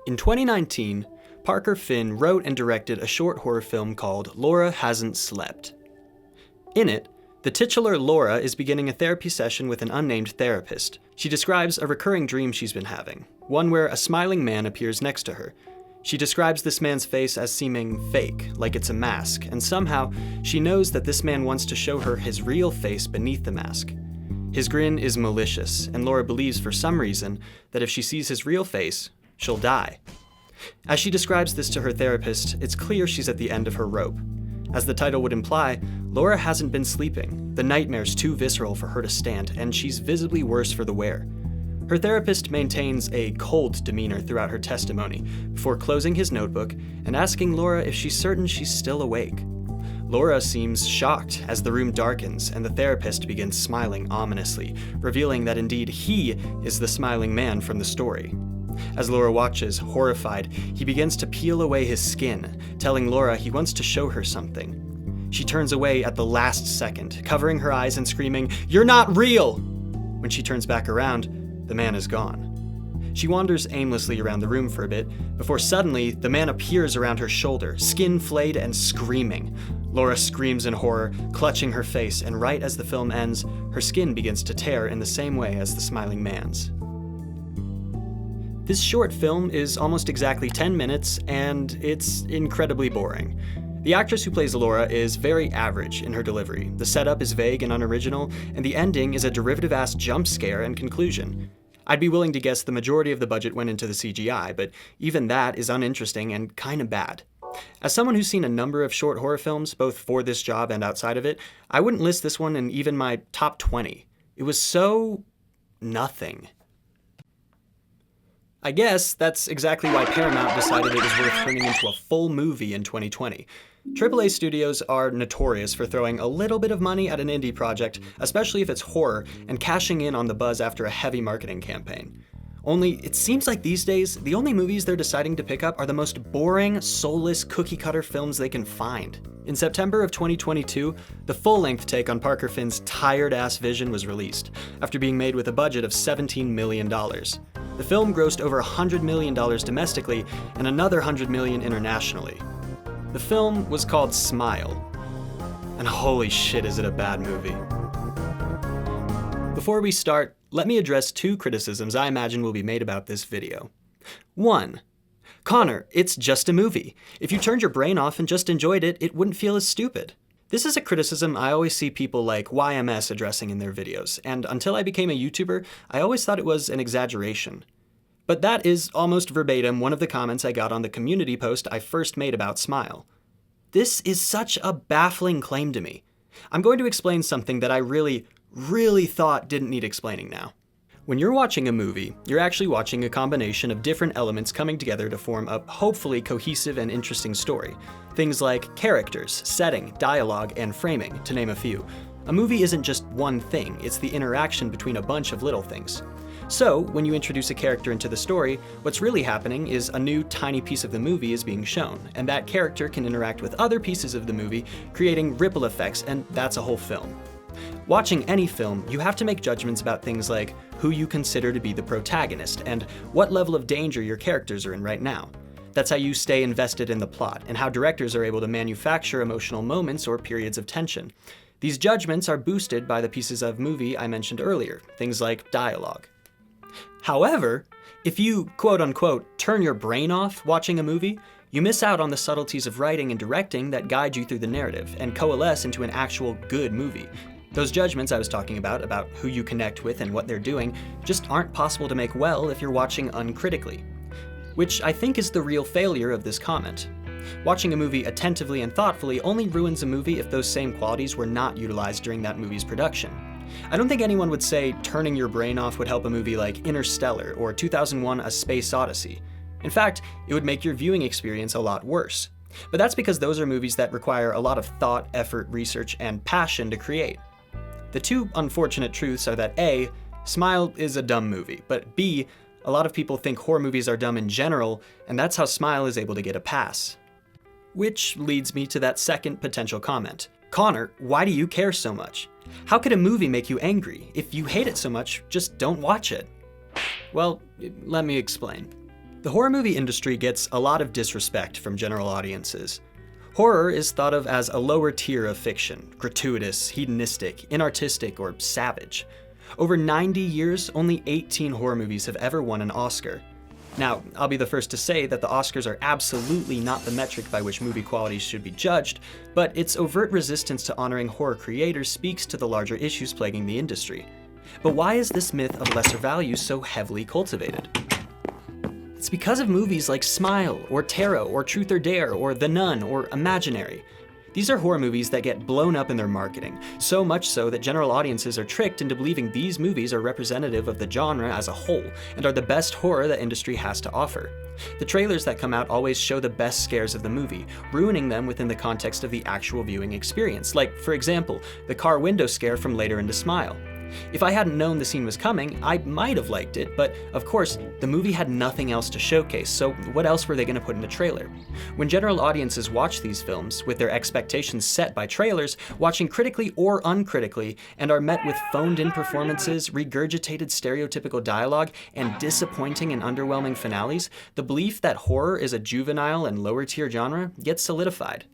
In 2019, Parker Finn wrote and directed a short horror film called Laura Hasn't Slept. In it, the titular Laura is beginning a therapy session with an unnamed therapist. She describes a recurring dream she's been having, one where a smiling man appears next to her. She describes this man's face as seeming fake, like it's a mask, and somehow she knows that this man wants to show her his real face beneath the mask. His grin is malicious, and Laura believes for some reason that if she sees his real face, she'll die. As she describes this to her therapist, it's clear she's at the end of her rope. As the title would imply, Laura hasn't been sleeping. The nightmare's too visceral for her to stand, and she's visibly worse for the wear. Her therapist maintains a cold demeanor throughout her testimony, before closing his notebook and asking Laura if she's certain she's still awake. Laura seems shocked as the room darkens and the therapist begins smiling ominously, revealing that indeed he is the smiling man from the story. As Laura watches, horrified, he begins to peel away his skin, telling Laura he wants to show her something. She turns away at the last second, covering her eyes and screaming, "You're not real!" When she turns back around, the man is gone. She wanders aimlessly around the room for a bit, before suddenly the man appears around her shoulder, skin flayed and screaming. Laura screams in horror, clutching her face, and right as the film ends, her skin begins to tear in the same way as the smiling man's. This short film is almost exactly 10 minutes, and it's incredibly boring. The actress who plays Laura is very average in her delivery. The setup is vague and unoriginal, and the ending is a derivative-ass jump scare and conclusion. I'd be willing to guess the majority of the budget went into the CGI, but even that is uninteresting and kinda bad. As someone who's seen a number of short horror films, both for this job and outside of it, I wouldn't list this one in even my top 20. It was so nothing. I guess that's exactly why Paramount decided it was worth turning into a full movie in 2020. AAA studios are notorious for throwing a little bit of money at an indie project, especially if it's horror, and cashing in on the buzz after a heavy marketing campaign. Only, it seems like these days, the only movies they're deciding to pick up are the most boring, soulless, cookie-cutter films they can find. In September of 2022, the full-length take on Parker Finn's tired-ass vision was released, after being made with a budget of $17 million. The film grossed over $100 million domestically and another $100 million internationally. The film was called Smile, and holy shit is it a bad movie. Before we start, let me address two criticisms I imagine will be made about this video. 1. Connor, it's just a movie. If you turned your brain off and just enjoyed it, it wouldn't feel as stupid. This is a criticism I always see people like YMS addressing in their videos, and until I became a YouTuber, I always thought it was an exaggeration. But that is almost verbatim one of the comments I got on the community post I first made about Smile. This is such a baffling claim to me. I'm going to explain something that I really thought didn't need explaining now. When you're watching a movie, you're actually watching a combination of different elements coming together to form a hopefully cohesive and interesting story. Things like characters, setting, dialogue, and framing, to name a few. A movie isn't just one thing, it's the interaction between a bunch of little things. So, when you introduce a character into the story, what's really happening is a new tiny piece of the movie is being shown, and that character can interact with other pieces of the movie, creating ripple effects, and that's a whole film. Watching any film, you have to make judgments about things like who you consider to be the protagonist and what level of danger your characters are in right now. That's how you stay invested in the plot, and how directors are able to manufacture emotional moments or periods of tension. These judgments are boosted by the pieces of movie I mentioned earlier, things like dialogue. However, if you quote-unquote turn your brain off watching a movie, you miss out on the subtleties of writing and directing that guide you through the narrative and coalesce into an actual good movie. Those judgments I was talking about who you connect with and what they're doing, just aren't possible to make well if you're watching uncritically. Which I think is the real failure of this comment. Watching a movie attentively and thoughtfully only ruins a movie if those same qualities were not utilized during that movie's production. I don't think anyone would say turning your brain off would help a movie like Interstellar or 2001: A Space Odyssey. In fact, it would make your viewing experience a lot worse. But that's because those are movies that require a lot of thought, effort, research, and passion to create. The two unfortunate truths are that A, Smile is a dumb movie, but B, a lot of people think horror movies are dumb in general, and that's how Smile is able to get a pass. Which leads me to that second potential comment. Connor, why do you care so much? How could a movie make you angry? If you hate it so much, just don't watch it. Well, let me explain. The horror movie industry gets a lot of disrespect from general audiences. Horror is thought of as a lower tier of fiction, gratuitous, hedonistic, inartistic, or savage. Over 90 years, only 18 horror movies have ever won an Oscar. Now, I'll be the first to say that the Oscars are absolutely not the metric by which movie quality should be judged, but its overt resistance to honoring horror creators speaks to the larger issues plaguing the industry. But why is this myth of lesser value so heavily cultivated? It's because of movies like Smile, or Tarot, or Truth or Dare, or The Nun, or Imaginary. These are horror movies that get blown up in their marketing, so much so that general audiences are tricked into believing these movies are representative of the genre as a whole, and are the best horror the industry has to offer. The trailers that come out always show the best scares of the movie, ruining them within the context of the actual viewing experience, like, for example, the car window scare from Later into Smile. If I hadn't known the scene was coming, I might have liked it, but of course, the movie had nothing else to showcase, so what else were they going to put in a trailer? When general audiences watch these films, with their expectations set by trailers, watching critically or uncritically, and are met with phoned-in performances, regurgitated stereotypical dialogue, and disappointing and underwhelming finales, the belief that horror is a juvenile and lower-tier genre gets solidified.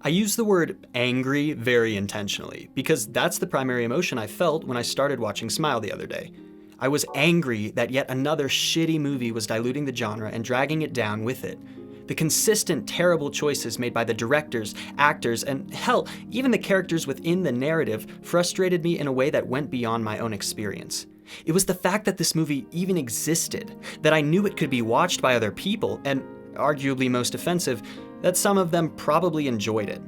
I use the word angry very intentionally, because that's the primary emotion I felt when I started watching Smile the other day. I was angry that yet another shitty movie was diluting the genre and dragging it down with it. The consistent, terrible choices made by the directors, actors, and hell, even the characters within the narrative frustrated me in a way that went beyond my own experience. It was the fact that this movie even existed, that I knew it could be watched by other people, and arguably most offensive, that some of them probably enjoyed it.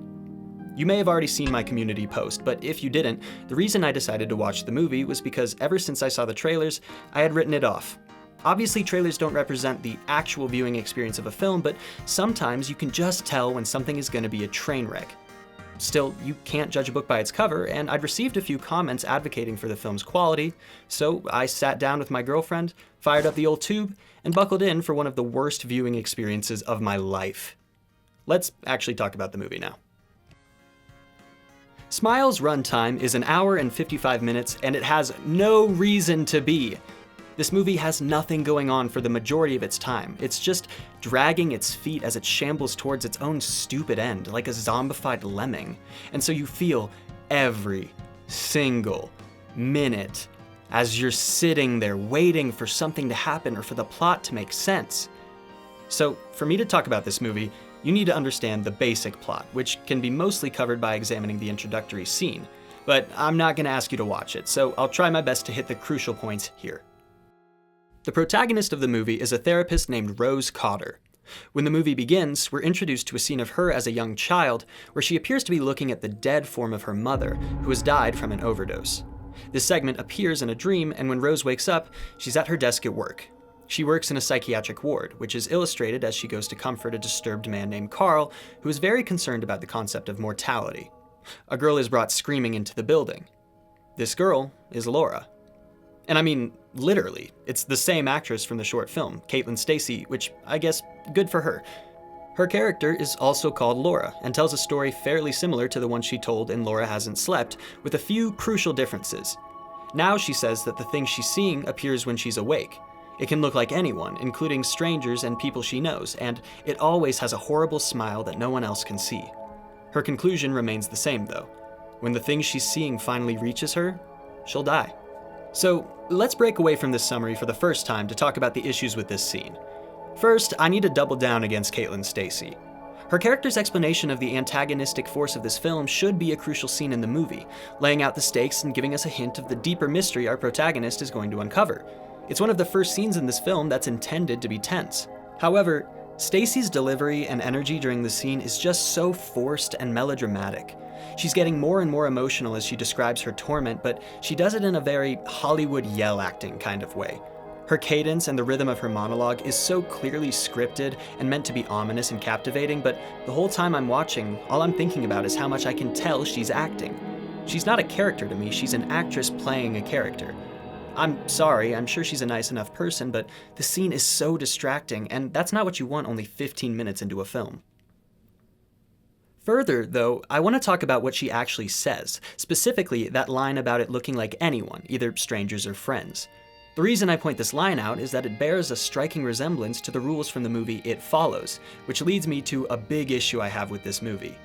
You may have already seen my community post, but if you didn't, the reason I decided to watch the movie was because ever since I saw the trailers, I had written it off. Obviously, trailers don't represent the actual viewing experience of a film, but sometimes you can just tell when something is going to be a train wreck. Still, you can't judge a book by its cover, and I'd received a few comments advocating for the film's quality, so I sat down with my girlfriend, fired up the old tube, and buckled in for one of the worst viewing experiences of my life. Let's actually talk about the movie now. Smile's runtime is 1 hour and 55 minutes, and it has no reason to be. This movie has nothing going on for the majority of its time. It's just dragging its feet as it shambles towards its own stupid end, like a zombified lemming. And so you feel every single minute as you're sitting there waiting for something to happen or for the plot to make sense. So for me to talk about this movie, you need to understand the basic plot, which can be mostly covered by examining the introductory scene. But I'm not going to ask you to watch it, so I'll try my best to hit the crucial points here. The protagonist of the movie is a therapist named Rose Cotter. When the movie begins, we're introduced to a scene of her as a young child, where she appears to be looking at the dead form of her mother, who has died from an overdose. This segment appears in a dream, and when Rose wakes up, she's at her desk at work. She works in a psychiatric ward, which is illustrated as she goes to comfort a disturbed man named Carl, who is very concerned about the concept of mortality. A girl is brought screaming into the building. This girl is Laura. And I mean, literally, it's the same actress from the short film, Caitlin Stasey, which I guess good for her. Her character is also called Laura, and tells a story fairly similar to the one she told in Laura Hasn't Slept, with a few crucial differences. Now she says that the thing she's seeing appears when she's awake. It can look like anyone, including strangers and people she knows, and it always has a horrible smile that no one else can see. Her conclusion remains the same, though. When the thing she's seeing finally reaches her, she'll die. So let's break away from this summary for the first time to talk about the issues with this scene. First, I need to double down against Caitlin Stasey. Her character's explanation of the antagonistic force of this film should be a crucial scene in the movie, laying out the stakes and giving us a hint of the deeper mystery our protagonist is going to uncover. It's one of the first scenes in this film that's intended to be tense. However, Stacey's delivery and energy during the scene is just so forced and melodramatic. She's getting more and more emotional as she describes her torment, but she does it in a very Hollywood yell acting kind of way. Her cadence and the rhythm of her monologue is so clearly scripted and meant to be ominous and captivating, but the whole time I'm watching, all I'm thinking about is how much I can tell she's acting. She's not a character to me, she's an actress playing a character. I'm sorry, I'm sure she's a nice enough person, but the scene is so distracting, and that's not what you want only 15 minutes into a film. Further, though, I want to talk about what she actually says, specifically that line about it looking like anyone, either strangers or friends. The reason I point this line out is that it bears a striking resemblance to the rules from the movie It Follows, which leads me to a big issue I have with this movie.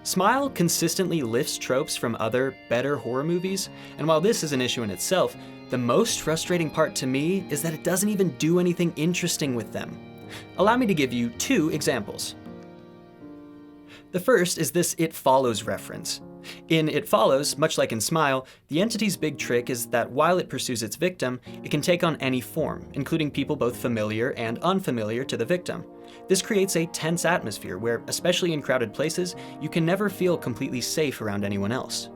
Smile consistently lifts tropes from other, better horror movies, and while this is an issue in itself, the most frustrating part to me is that it doesn't even do anything interesting with them. Allow me to give you 2 examples. The first is this It Follows reference. In It Follows, much like in Smile, the entity's big trick is that while it pursues its victim, it can take on any form, including people both familiar and unfamiliar to the victim. This creates a tense atmosphere where, especially in crowded places, you can never feel completely safe around anyone else.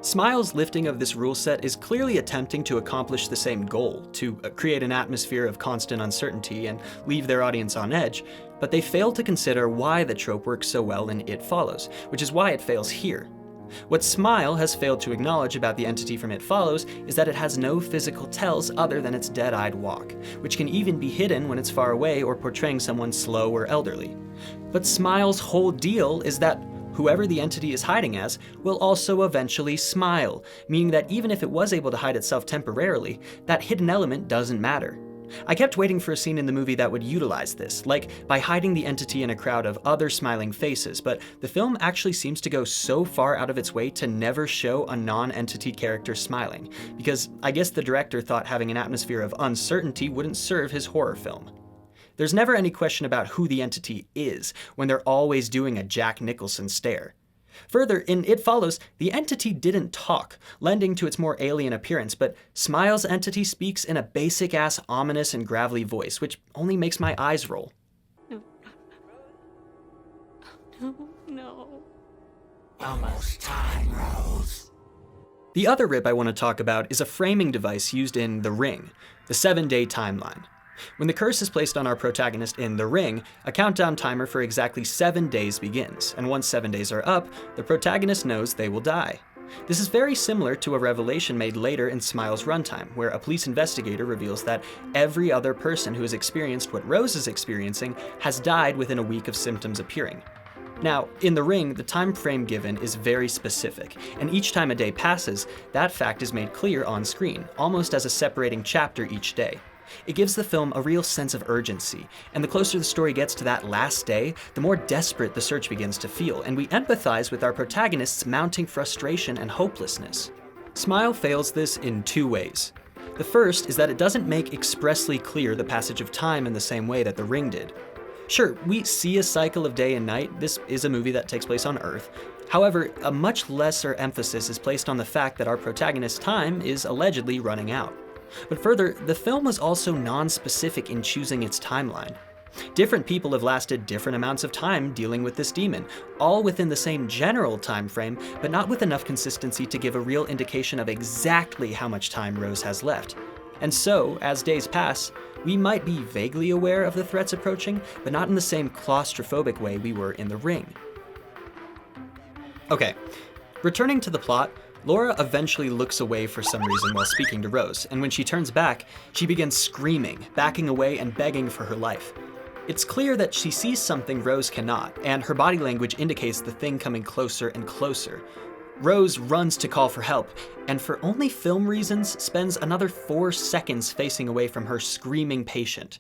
Smile's lifting of this rule set is clearly attempting to accomplish the same goal, to create an atmosphere of constant uncertainty and leave their audience on edge, but they fail to consider why the trope works so well in It Follows, which is why it fails here. What Smile has failed to acknowledge about the entity from It Follows is that it has no physical tells other than its dead-eyed walk, which can even be hidden when it's far away or portraying someone slow or elderly. But Smile's whole deal is that whoever the entity is hiding as will also eventually smile, meaning that even if it was able to hide itself temporarily, that hidden element doesn't matter. I kept waiting for a scene in the movie that would utilize this, like by hiding the entity in a crowd of other smiling faces, but the film actually seems to go so far out of its way to never show a non-entity character smiling, because I guess the director thought having an atmosphere of uncertainty wouldn't serve his horror film. There's never any question about who the entity is, when they're always doing a Jack Nicholson stare. Further, in It Follows, the entity didn't talk, lending to its more alien appearance, but Smile's entity speaks in a basic-ass ominous and gravelly voice, which only makes my eyes roll. No. Almost time, Rose. The other rip I want to talk about is a framing device used in The Ring, the 7-day timeline. When the curse is placed on our protagonist in The Ring, a countdown timer for exactly 7 days begins, and once 7 days are up, the protagonist knows they will die. This is very similar to a revelation made later in Smile's runtime, where a police investigator reveals that every other person who has experienced what Rose is experiencing has died within a week of symptoms appearing. Now, in The Ring, the time frame given is very specific, and each time a day passes, that fact is made clear on screen, almost as a separating chapter each day. It gives the film a real sense of urgency, and the closer the story gets to that last day, the more desperate the search begins to feel, and we empathize with our protagonist's mounting frustration and hopelessness. Smile fails this in 2 ways. The first is that it doesn't make expressly clear the passage of time in the same way that The Ring did. Sure, we see a cycle of day and night. This is a movie that takes place on Earth. However, a much lesser emphasis is placed on the fact that our protagonist's time is allegedly running out. But further, the film was also non-specific in choosing its timeline. Different people have lasted different amounts of time dealing with this demon, all within the same general time frame, but not with enough consistency to give a real indication of exactly how much time Rose has left. And so, as days pass, we might be vaguely aware of the threats approaching, but not in the same claustrophobic way we were in The Ring. Okay, returning to the plot, Laura eventually looks away for some reason while speaking to Rose, and when she turns back, she begins screaming, backing away and begging for her life. It's clear that she sees something Rose cannot, and her body language indicates the thing coming closer and closer. Rose runs to call for help, and for only film reasons, spends another 4 seconds facing away from her screaming patient.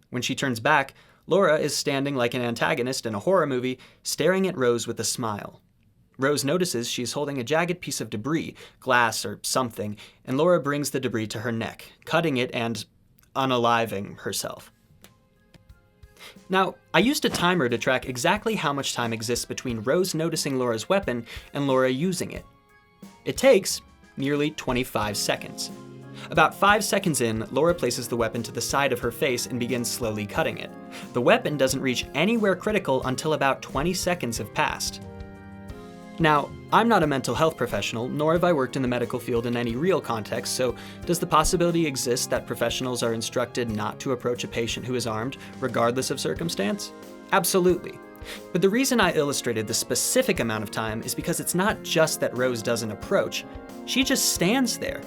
When she turns back, Laura is standing like an antagonist in a horror movie, staring at Rose with a smile. Rose notices she's holding a jagged piece of debris, glass or something, and Laura brings the debris to her neck, cutting it and unaliving herself. Now, I used a timer to track exactly how much time exists between Rose noticing Laura's weapon and Laura using it. It takes nearly 25 seconds. About 5 seconds in, Laura places the weapon to the side of her face and begins slowly cutting it. The weapon doesn't reach anywhere critical until about 20 seconds have passed. Now, I'm not a mental health professional, nor have I worked in the medical field in any real context, so does the possibility exist that professionals are instructed not to approach a patient who is armed, regardless of circumstance? Absolutely. But the reason I illustrated the specific amount of time is because it's not just that Rose doesn't approach, she just stands there.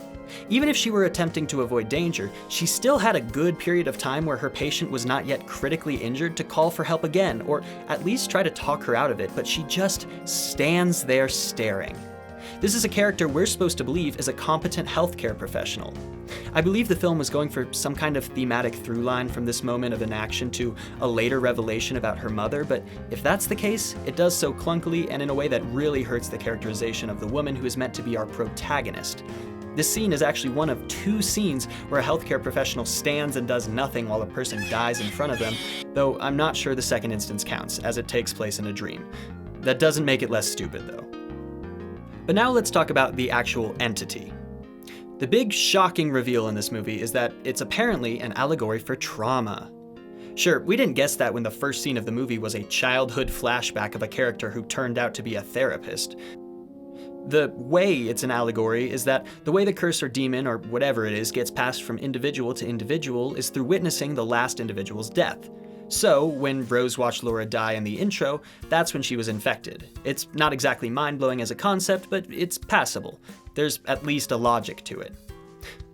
Even if she were attempting to avoid danger, she still had a good period of time where her patient was not yet critically injured to call for help again, or at least try to talk her out of it, but she just stands there staring. This is a character we're supposed to believe is a competent healthcare professional. I believe the film was going for some kind of thematic through line from this moment of inaction to a later revelation about her mother, but if that's the case, it does so clunkily and in a way that really hurts the characterization of the woman who is meant to be our protagonist. This scene is actually one of 2 scenes where a healthcare professional stands and does nothing while a person dies in front of them, though I'm not sure the second instance counts, as it takes place in a dream. That doesn't make it less stupid, though. But now let's talk about the actual entity. The big shocking reveal in this movie is that it's apparently an allegory for trauma. Sure, we didn't guess that when the first scene of the movie was a childhood flashback of a character who turned out to be a therapist. The way it's an allegory is that the way the curse or demon or whatever it is gets passed from individual to individual is through witnessing the last individual's death. So, when Rose watched Laura die in the intro, that's when she was infected. It's not exactly mind-blowing as a concept, but it's passable. There's at least a logic to it.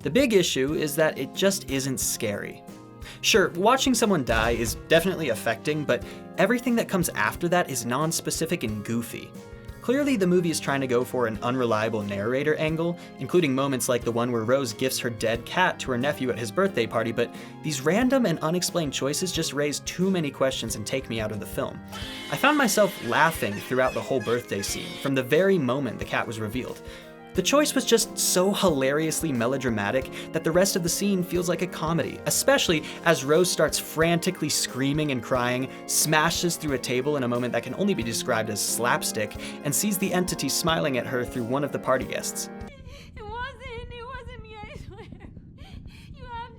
The big issue is that it just isn't scary. Sure, watching someone die is definitely affecting, but everything that comes after that is non-specific and goofy. Clearly, the movie is trying to go for an unreliable narrator angle, including moments like the one where Rose gifts her dead cat to her nephew at his birthday party, but these random and unexplained choices just raise too many questions and take me out of the film. I found myself laughing throughout the whole birthday scene, from the very moment the cat was revealed. The choice was just so hilariously melodramatic that the rest of the scene feels like a comedy, especially as Rose starts frantically screaming and crying, smashes through a table in a moment that can only be described as slapstick, and sees the entity smiling at her through one of the party guests. It wasn't me, I swear.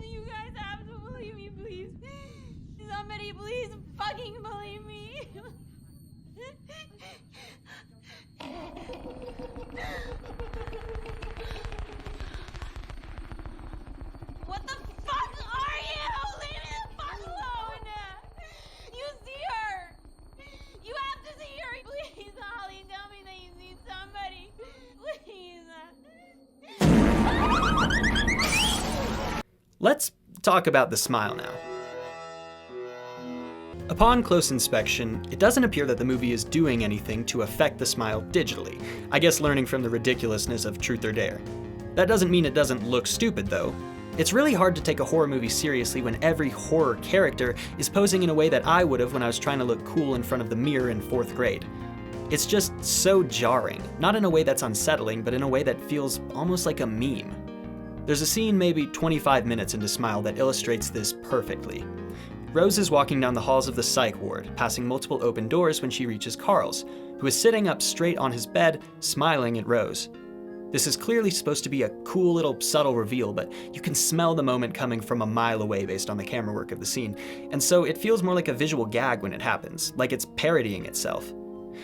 You guys have to believe me, please. Somebody please fucking believe me. What the fuck are you? Leave me the fuck alone! You see her! You have to see her! Please, Holly, tell me that you see somebody! Please! Let's talk about the smile now. Upon close inspection, it doesn't appear that the movie is doing anything to affect the smile digitally. I guess learning from the ridiculousness of Truth or Dare. That doesn't mean it doesn't look stupid, though. It's really hard to take a horror movie seriously when every horror character is posing in a way that I would have when I was trying to look cool in front of the mirror in 4th grade. It's just so jarring, not in a way that's unsettling, but in a way that feels almost like a meme. There's a scene maybe 25 minutes into Smile that illustrates this perfectly. Rose is walking down the halls of the psych ward, passing multiple open doors when she reaches Carl's, who is sitting up straight on his bed, smiling at Rose. This is clearly supposed to be a cool little subtle reveal, but you can smell the moment coming from a mile away based on the camera work of the scene, and so it feels more like a visual gag when it happens, like it's parodying itself.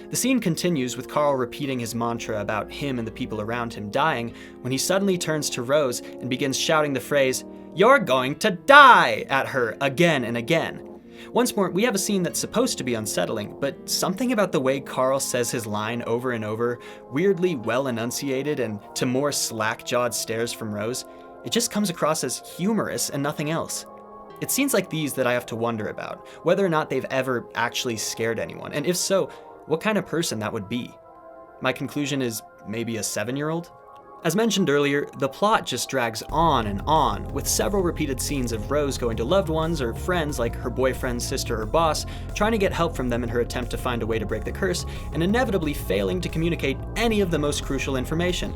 The scene continues with Carl repeating his mantra about him and the people around him dying when he suddenly turns to Rose and begins shouting the phrase, "You're going to die!" at her again and again. Once more, we have a scene that's supposed to be unsettling, but something about the way Carl says his line over and over, weirdly well enunciated and to more slack-jawed stares from Rose, it just comes across as humorous and nothing else. It's scenes like these that I have to wonder about, whether or not they've ever actually scared anyone, and if so, what kind of person that would be. My conclusion is maybe a 7-year-old? As mentioned earlier, the plot just drags on and on, with several repeated scenes of Rose going to loved ones or friends like her boyfriend, sister, or boss, trying to get help from them in her attempt to find a way to break the curse, and inevitably failing to communicate any of the most crucial information.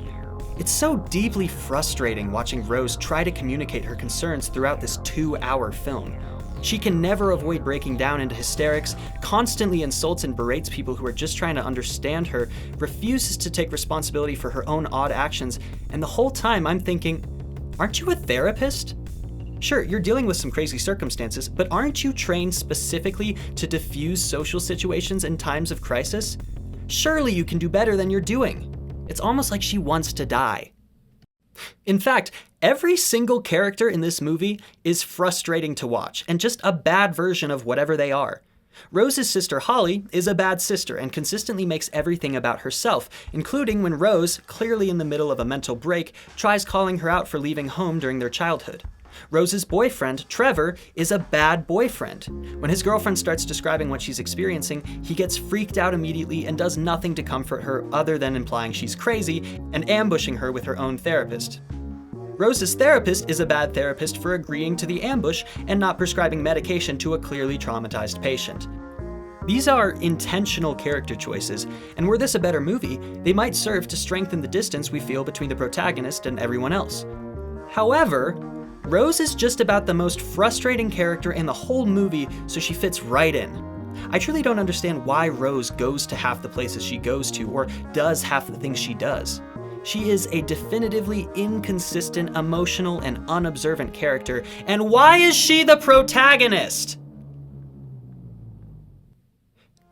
It's so deeply frustrating watching Rose try to communicate her concerns throughout this 2-hour film. She can never avoid breaking down into hysterics, constantly insults and berates people who are just trying to understand her, refuses to take responsibility for her own odd actions, and the whole time I'm thinking, aren't you a therapist? Sure, you're dealing with some crazy circumstances, but aren't you trained specifically to diffuse social situations in times of crisis? Surely you can do better than you're doing. It's almost like she wants to die. In fact, every single character in this movie is frustrating to watch, and just a bad version of whatever they are. Rose's sister Holly is a bad sister and consistently makes everything about herself, including when Rose, clearly in the middle of a mental break, tries calling her out for leaving home during their childhood. Rose's boyfriend, Trevor, is a bad boyfriend. When his girlfriend starts describing what she's experiencing, he gets freaked out immediately and does nothing to comfort her other than implying she's crazy and ambushing her with her own therapist. Rose's therapist is a bad therapist for agreeing to the ambush and not prescribing medication to a clearly traumatized patient. These are intentional character choices, and were this a better movie, they might serve to strengthen the distance we feel between the protagonist and everyone else. However, Rose is just about the most frustrating character in the whole movie, so she fits right in. I truly don't understand why Rose goes to half the places she goes to, or does half the things she does. She is a definitively inconsistent, emotional, and unobservant character, and why is she the protagonist?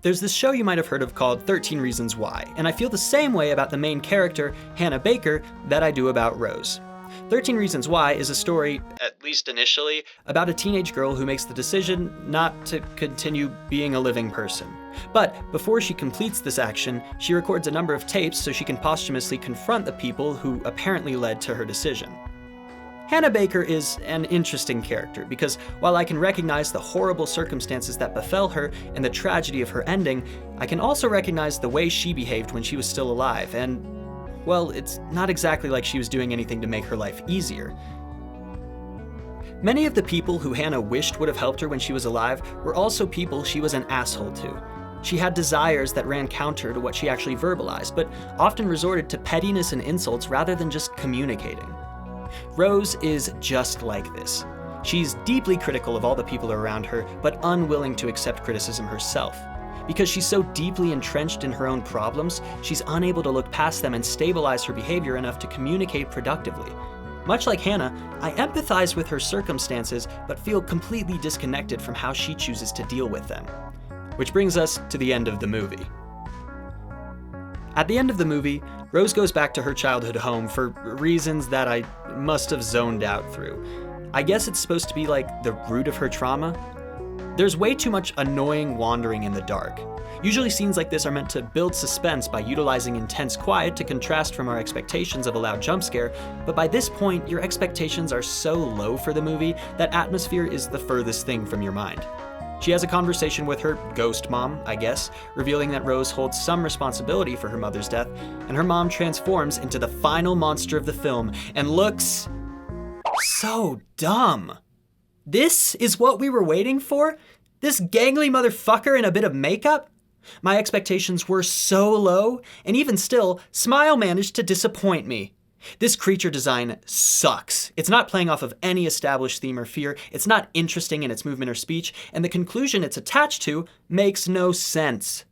There's this show you might have heard of called 13 Reasons Why, and I feel the same way about the main character, Hannah Baker, that I do about Rose. 13 Reasons Why is a story, at least initially, about a teenage girl who makes the decision not to continue being a living person. But before she completes this action, she records a number of tapes so she can posthumously confront the people who apparently led to her decision. Hannah Baker is an interesting character because while I can recognize the horrible circumstances that befell her and the tragedy of her ending, I can also recognize the way she behaved when she was still alive, and, well, it's not exactly like she was doing anything to make her life easier. Many of the people who Hannah wished would have helped her when she was alive were also people she was an asshole to. She had desires that ran counter to what she actually verbalized, but often resorted to pettiness and insults rather than just communicating. Rose is just like this. She's deeply critical of all the people around her, but unwilling to accept criticism herself. Because she's so deeply entrenched in her own problems, she's unable to look past them and stabilize her behavior enough to communicate productively. Much like Hannah, I empathize with her circumstances, but feel completely disconnected from how she chooses to deal with them. Which brings us to the end of the movie. At the end of the movie, Rose goes back to her childhood home for reasons that I must have zoned out through. I guess it's supposed to be like the root of her trauma. There's way too much annoying wandering in the dark. Usually scenes like this are meant to build suspense by utilizing intense quiet to contrast from our expectations of a loud jump scare, but by this point, your expectations are so low for the movie that atmosphere is the furthest thing from your mind. She has a conversation with her ghost mom, I guess, revealing that Rose holds some responsibility for her mother's death, and her mom transforms into the final monster of the film and looks so dumb. This is what we were waiting for? This gangly motherfucker in a bit of makeup? My expectations were so low, and even still, Smile managed to disappoint me. This creature design sucks. It's not playing off of any established theme or fear, it's not interesting in its movement or speech, and the conclusion it's attached to makes no sense.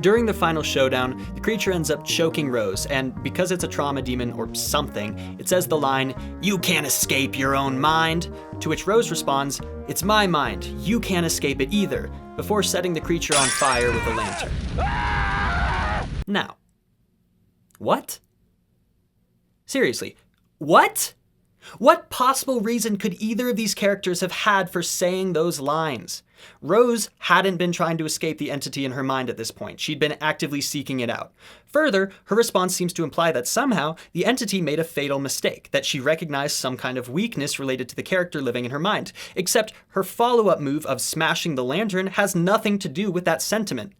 During the final showdown, the creature ends up choking Rose, and because it's a trauma demon or something, it says the line, "You can't escape your own mind," to which Rose responds, "It's my mind, you can't escape it either," before setting the creature on fire with a lantern. Now, what? Seriously, what? What possible reason could either of these characters have had for saying those lines? Rose hadn't been trying to escape the entity in her mind at this point. She'd been actively seeking it out. Further, her response seems to imply that somehow the entity made a fatal mistake, that she recognized some kind of weakness related to the character living in her mind. Except her follow-up move of smashing the lantern has nothing to do with that sentiment.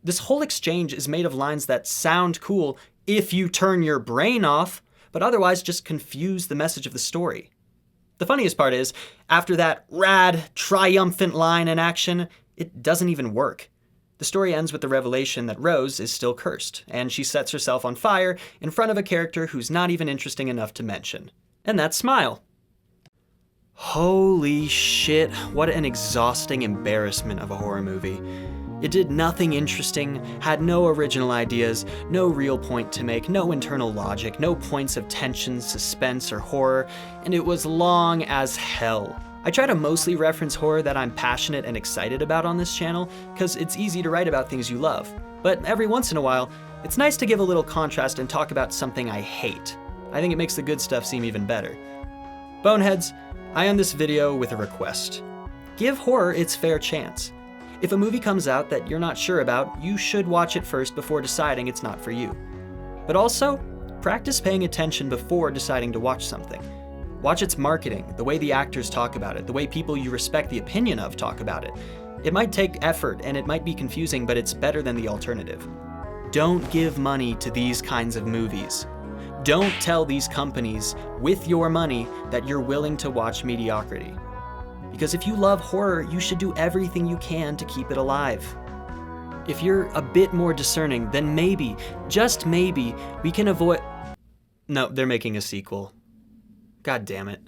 This whole exchange is made of lines that sound cool if you turn your brain off, but otherwise just confuse the message of the story. The funniest part is, after that rad, triumphant line in action, it doesn't even work. The story ends with the revelation that Rose is still cursed, and she sets herself on fire in front of a character who's not even interesting enough to mention. And that's Smile. Holy shit, what an exhausting embarrassment of a horror movie. It did nothing interesting, had no original ideas, no real point to make, no internal logic, no points of tension, suspense, or horror, and it was long as hell. I try to mostly reference horror that I'm passionate and excited about on this channel, because it's easy to write about things you love. But every once in a while, it's nice to give a little contrast and talk about something I hate. I think it makes the good stuff seem even better. Boneheads, I end this video with a request. Give horror its fair chance. If a movie comes out that you're not sure about, you should watch it first before deciding it's not for you. But also, Practice paying attention before deciding to watch something. Watch its marketing, the way the actors talk about it, the way people you respect the opinion of talk about it. It might take effort and it might be confusing, but it's better than the alternative. Don't give money to these kinds of movies. Don't tell these companies with your money that you're willing to watch mediocrity. Because if you love horror, you should do everything you can to keep it alive. If you're a bit more discerning, then maybe, just maybe, we can avoid... No, they're making a sequel. God damn it.